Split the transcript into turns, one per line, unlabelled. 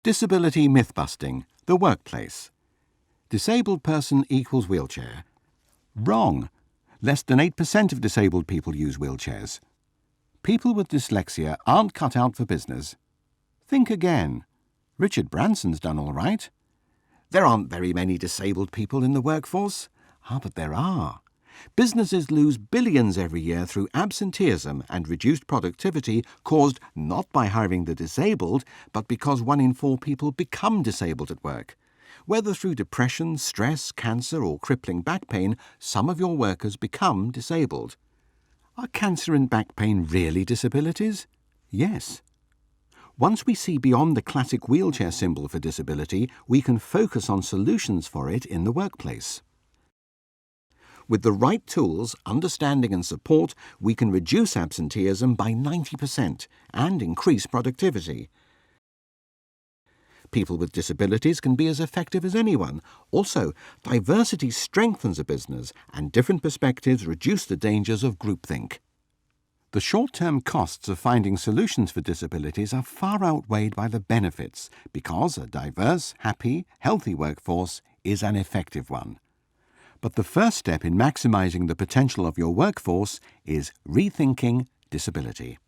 Disability myth-busting, the workplace. Disabled person equals wheelchair. Wrong. Less than 8% of disabled people use wheelchairs. People with dyslexia aren't cut out for business. Think again. Richard Branson's done all right. There aren't very many disabled people in the workforce. But there are. Businesses lose billions every year through absenteeism and reduced productivity caused not by hiring the disabled, but because 1 in 4 people become disabled at work. Whether through depression, stress, cancer or crippling back pain, some of your workers become disabled. Are cancer and back pain really disabilities? Yes. Once we see beyond the classic wheelchair symbol for disability, we can focus on solutions for it in the workplace. With the right tools, understanding and support, we can reduce absenteeism by 90% and increase productivity. People with disabilities can be as effective as anyone. Also, diversity strengthens a business and different perspectives reduce the dangers of groupthink. The short-term costs of finding solutions for disabilities are far outweighed by the benefits because a diverse, happy, healthy workforce is an effective one. But the first step in maximising the potential of your workforce is rethinking disability.